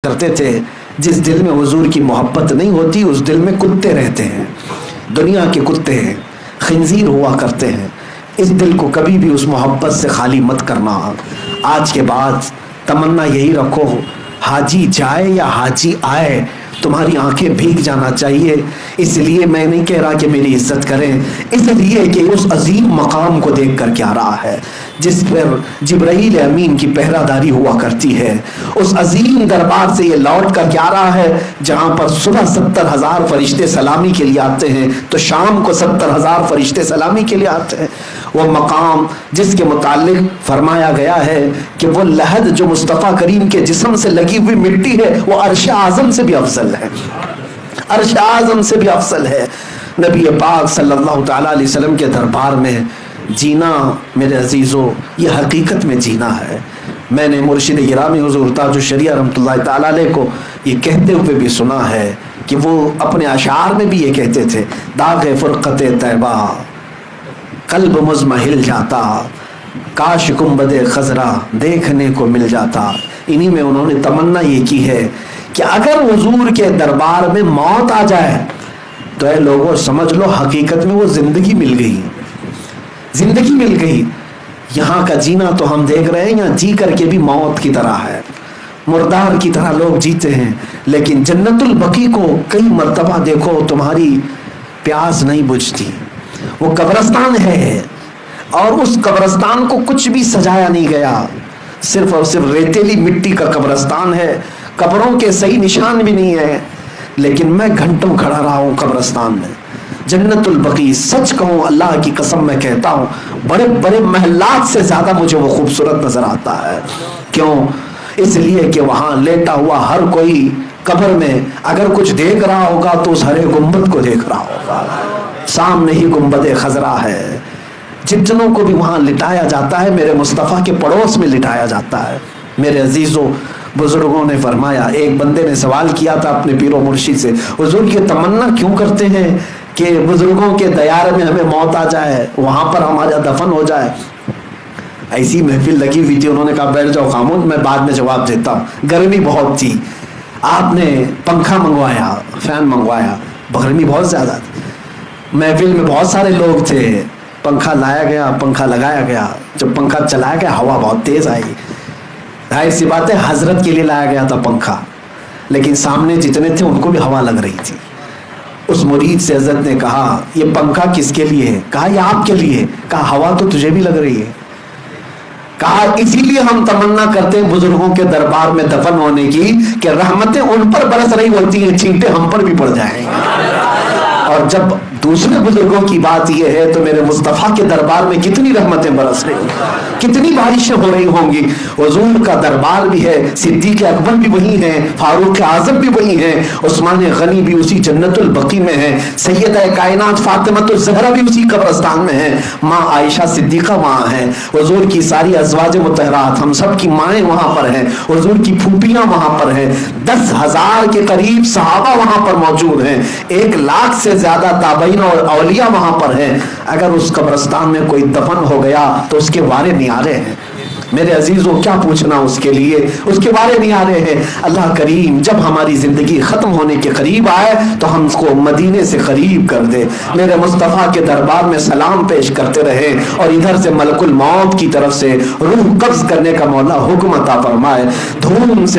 کرتے تھے جس دل میں حضور کی محبت نہیں ہوتی اس دل میں کتے رہتے ہیں، دنیا کے کتے ہیں، خنزیر ہوا کرتے ہیں۔ اس دل کو کبھی بھی اس محبت سے خالی مت کرنا۔ آج کے بعد تمنا یہی رکھو، حاجی جائے یا حاجی آئے تمہاری آنکھیں بھیگ جانا چاہیے۔ اس لیے میں نہیں کہہ رہا کہ میری عزت کریں، اس لیے کہ اس عظیم مقام کو دیکھ کر کیا رہا ہے جس پر جبرائیل امین کی پہرہ داری ہوا کرتی ہے، اس عظیم دربار سے یہ لوٹ کر کیا رہا ہے جہاں پر صبح 70,000 فرشتے سلامی کے لیے آتے ہیں تو شام کو 70,000 فرشتے سلامی کے لیے آتے ہیں۔ وہ مقام جس کے متعلق فرمایا گیا ہے کہ وہ لحد جو مصطفیٰ کریم کے جسم سے لگی ہوئی مٹی ہے وہ عرش اعظم سے بھی افضل ہے، عرش اعظم سے بھی افضل ہے۔ نبی پاک صلی اللہ تعالیٰ علیہ وسلم کے دربار میں جینا میرے عزیزو یہ حقیقت میں جینا ہے۔ میں نے مرشد گرامی حضور تاج الشریعہ رحمۃ اللہ تعالیٰ علیہ کو یہ کہتے ہوئے بھی سنا ہے کہ وہ اپنے اشعار میں بھی یہ کہتے تھے، داغ فرقت طیبہ قلب مزمحل جاتا، کاش گنبد خضرا دیکھنے کو مل جاتا۔ انہی میں انہوں نے تمنا یہ کی ہے کہ اگر حضور کے دربار میں موت آ جائے تو اے لوگوں سمجھ لو حقیقت میں وہ زندگی مل گئی، زندگی مل گئی۔ یہاں کا جینا تو ہم دیکھ رہے ہیں یہاں جی کر کے بھی موت کی طرح ہے، مردار کی طرح لوگ جیتے ہیں، لیکن جنت البقیع کو کئی مرتبہ دیکھو تمہاری پیاس نہیں بجھتی، وہ قبرستان ہے اور اس قبرستان کو کچھ بھی سجایا نہیں گیا، صرف اور صرف ریتیلی مٹی کا قبرستان ہے، قبروں کے صحیح نشان بھی نہیں ہے، لیکن میں گھنٹوں کھڑا رہا ہوں قبرستان میں۔ جنت البقیع سچ کہوں اللہ کی قسم میں کہتا ہوں بڑے بڑے محلات سے زیادہ مجھے وہ خوبصورت نظر آتا ہے۔ کیوں؟ اس لیے کہ وہاں لیٹا ہوا ہر کوئی قبر میں اگر کچھ دیکھ رہا ہوگا تو اس ہرے گنبد کو دیکھ رہا ہوگا، سامنے ہی گنبد خضرا ہے۔ جتنوں کو بھی وہاں لٹایا جاتا ہے میرے مصطفیٰ کے پڑوس میں لٹایا جاتا ہے۔ میرے عزیزوں بزرگوں نے فرمایا، ایک بندے نے سوال کیا تھا اپنے پیر و مرشد سے، حضور یہ تمنا کیوں کرتے ہیں کہ بزرگوں کے دیار میں ہمیں موت آ جائے، وہاں پر ہمارا دفن ہو جائے؟ ایسی محفل لگی ہوئی تھی، انہوں نے کہا بیٹھ جاؤ خاموش، میں بعد میں جواب دیتا ہوں۔ گرمی بہت تھی، آپ نے پنکھا منگوایا، فین منگوایا، گرمی بہت زیادہ تھی، محفل میں بہت سارے لوگ تھے، پنکھا لایا گیا، پنکھا لگایا گیا، جب پنکھا چلایا گیا ہوا بہت تیز آئی، ظاہر سی بات ہے حضرت کے لیے لایا گیا تھا پنکھا، لیکن سامنے جتنے تھے ان کو بھی ہوا لگ رہی تھی۔ اس مرید سے حضرت نے کہا یہ پنکھا کس کے لیے ہے؟ کہا یہ آپ کے لیے۔ کہا ہوا تو تجھے بھی لگ رہی ہے۔ کہا اسی لیے ہم تمنا کرتے ہیں بزرگوں کے دربار میں دفن ہونے کی کہ رحمتیں ان پر برس رہی ہوتی ہیں، چھینٹے ہم پر بھی پڑ جائیں گے۔ اور جب دوسرے بزرگوں کی بات یہ ہے تو میرے مصطفیٰ کے دربار میں کتنی رحمتیں برس رہی ہیں، کتنی بارشیں ہو رہی ہوں گی۔ حضور کا دربار بھی ہے، صدیق اکبر بھی وہی ہیں، فاروق اعظم بھی وہی ہیں، عثمان غنی بھی اسی جنت البقیع میں ہیں، سیدہ کائنات فاطمہ الزہرا بھی اسی قبرستان میں ہیں، ماں عائشہ صدیقہ وہاں ہیں، حضور کی ساری ازواج مطہرات ہم سب کی مائیں وہاں پر ہیں، حضور کی پھوپھیاں وہاں پر ہیں، 10,000 کے قریب صحابہ وہاں پر موجود ہیں، 1 لاکھ سے زیادہ تابعین اور اولیاء وہاں پر ہیں۔ اگر اس قبرستان میں کوئی دفن ہو گیا تو اس کے وارے نیارے ہیں۔ میرے عزیزوں کیا پوچھنا اس کے لیے، اس کے بارے نیارے ہیں۔ اللہ کریم جب ہماری زندگی ختم ہونے کے قریب آئے تو ہم کو مدینے سے قریب کر دے، میرے مصطفیٰ کے دربار میں سلام پیش کرتے رہے اور ادھر سے ملک الموت کی طرف سے روح قبض کرنے کا مولا حکم عطا فرمائے۔ دھوم سے